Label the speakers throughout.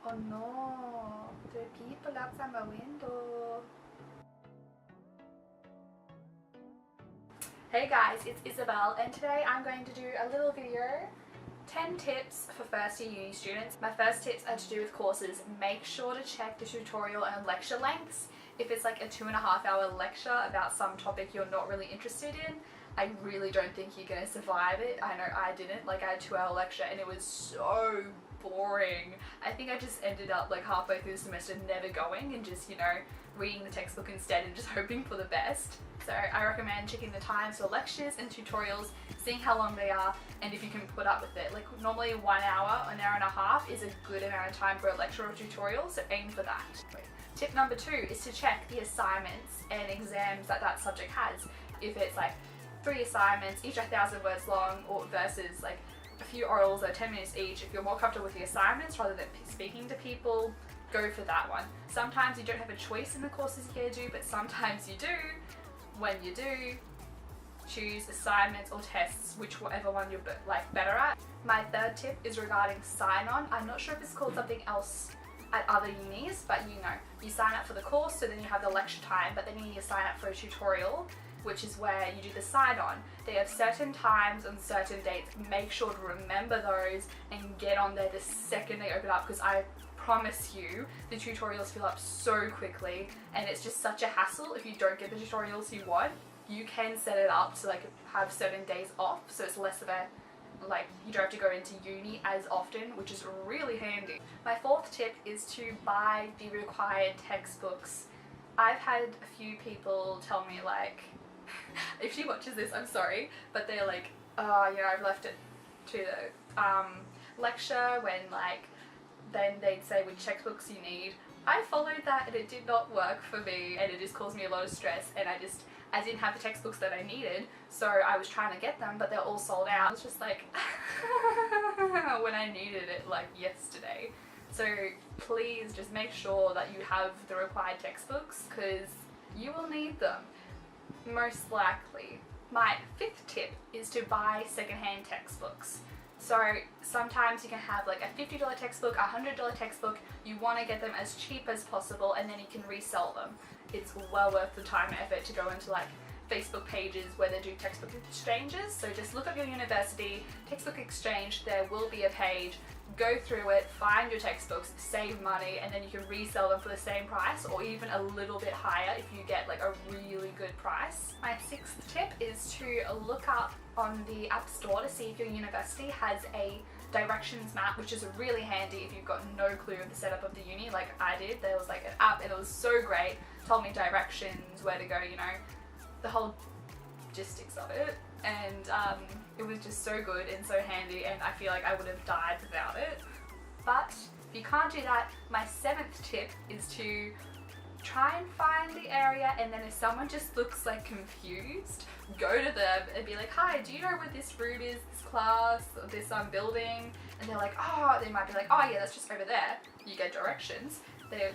Speaker 1: Oh no, there are people outside my window. Hey guys, it's Isabel and today I'm going to do a little video 10 tips for first year uni students. My first tips are to do with courses. Make sure to check the tutorial and lecture lengths. If it's like a 2.5 hour lecture about some topic you're not really interested in, I really don't think you're going to survive it. I know I didn't. Like, I had a 2 hour lecture and it was so boring. I think I just ended up like halfway through the semester never going and just, you know, reading the textbook instead and just hoping for the best. So I recommend checking the times for lectures and tutorials, seeing how long they are and if you can put up with it. Like normally 1 hour, an hour and a half is a good amount of time for a lecture or tutorial, so aim for that. Tip number 2 is to check the assignments and exams that that subject has. If it's like 3 assignments, each 1,000 words long, or versus like a few orals that are 10 minutes each, if you're more comfortable with the assignments rather than speaking to people, go for that one. Sometimes you don't have a choice in the courses you're going to do, but sometimes you do. When you do, choose assignments or tests, whichever one you're like better at. My third tip is regarding sign-on. I'm not sure if it's called something else at other unis, but you know, you sign up for the course, so then you have the lecture time, but then you need to sign up for a tutorial, which is where you do the sign-on. They have certain times and certain dates. Make sure to remember those and get on there the second they open up, because I promise you the tutorials fill up so quickly and it's just such a hassle if you don't get the tutorials you want. You can set it up to like have certain days off, so it's less of a, like, you don't have to go into uni as often, which is really handy. My fourth tip is to buy the required textbooks. I've had a few people tell me, like, if she watches this, I'm sorry, but they're like, oh, you know, I've left it to the lecture when, like, then they'd say which textbooks you need. I followed that and it did not work for me, and it just caused me a lot of stress, and I didn't have the textbooks that I needed, so I was trying to get them but they're all sold out. I was just like when I needed it like yesterday. So please just make sure that you have the required textbooks, because you will need them most likely. My fifth tip is to buy secondhand textbooks. So sometimes you can have like a $50 textbook, a $100 textbook. You want to get them as cheap as possible and then you can resell them. It's well worth the time and effort to go into like Facebook pages where they do textbook exchanges. So just look up your university textbook exchange, there will be a page. Go through it, find your textbooks, save money, and then you can resell them for the same price or even a little bit higher if you get like a really good price. My sixth tip is to look up on the App Store to see if your university has a directions map, which is really handy if you've got no clue of the setup of the uni like I did. There was like an app and it was so great, told me directions, where to go, you know, the whole logistics of it, and it was just so good and so handy, and I feel like I would have died without it. But if you can't do that, my seventh tip is to try and find the area, and then if someone just looks like confused, go to them and be like, hi, do you know where this room is, this class, or this building? And they're like, oh, they might be like, oh yeah, that's just over there. You get directions. They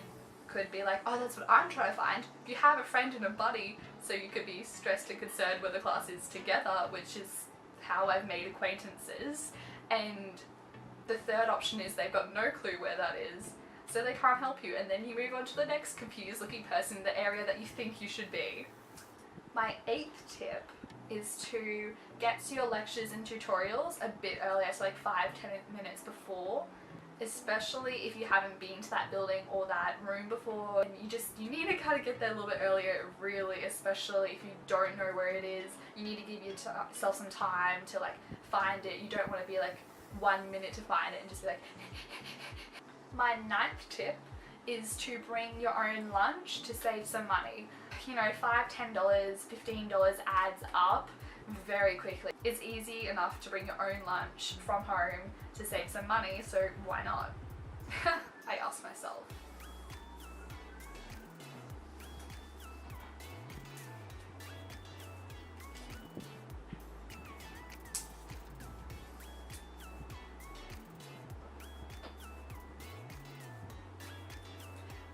Speaker 1: could be like, oh, that's what I'm trying to find. If you have a friend and a buddy, so you could be stressed and concerned where the class is together, which is how I've made acquaintances. And the third option is they've got no clue where that is, so they can't help you, and then you move on to the next confused looking person in the area that you think you should be. My eighth tip is to get to your lectures and tutorials a bit earlier, so like 5-10 minutes before, especially if you haven't been to that building or that room before, and you need to kind of get there a little bit earlier, really, especially if you don't know where it is. You need to give yourself some time to like find it. You don't want to be like 1 minute to find it and just be like My ninth tip is to bring your own lunch to save some money. You know, $5, $10, $15 adds up very quickly. It's easy enough to bring your own lunch from home to save some money, so why not? I ask myself.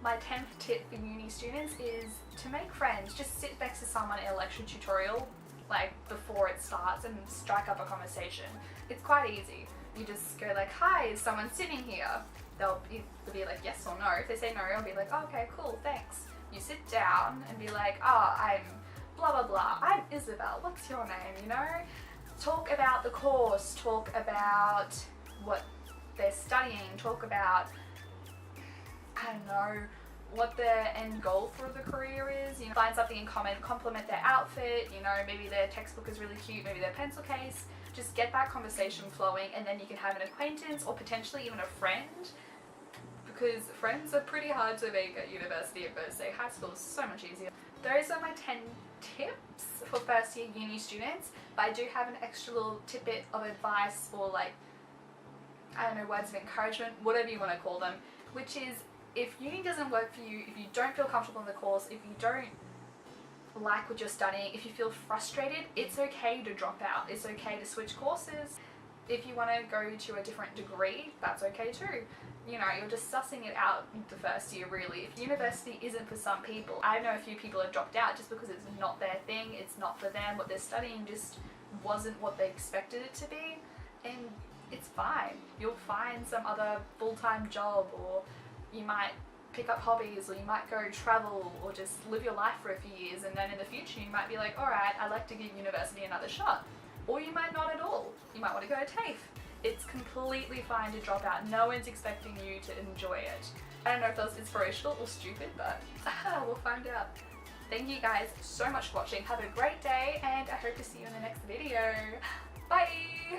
Speaker 1: My 10th tip for uni students is to make friends. Just sit next to someone in a lecture tutorial, like before it starts, and strike up a conversation. It's quite easy. You just go like, hi, is someone sitting here? they'll either be like yes or no. If they say no, I'll be like, oh, okay, cool, thanks. You sit down and be like, oh, I'm blah blah blah, I'm Isabel, what's your name, you know? Talk about the course, talk about what they're studying, talk about, I don't know, what their end goal for the career is, you know, find something in common, compliment their outfit, you know, maybe their textbook is really cute, maybe their pencil case. Just get that conversation flowing, and then you can have an acquaintance or potentially even a friend, because friends are pretty hard to make at university at first day. High school is so much easier. Those are my 10 tips for first year uni students, but I do have an extra little tidbit of advice, or like, I don't know, words of encouragement, whatever you want to call them, which is, if uni doesn't work for you, if you don't feel comfortable in the course, if you don't like what you're studying, if you feel frustrated, it's okay to drop out. It's okay to switch courses. If you want to go to a different degree, that's okay too. You know, you're just sussing it out the first year really. If university isn't for some people, I know a few people have dropped out just because it's not their thing, it's not for them, what they're studying just wasn't what they expected it to be, and it's fine. You'll find some other full-time job, or you might pick up hobbies, or you might go travel, or just live your life for a few years, and then in the future you might be like, alright, I'd like to give university another shot. Or you might not at all. You might want to go to TAFE. It's completely fine to drop out. No one's expecting you to enjoy it. I don't know if that was inspirational or stupid, but we'll find out. Thank you guys so much for watching. Have a great day, and I hope to see you in the next video. Bye!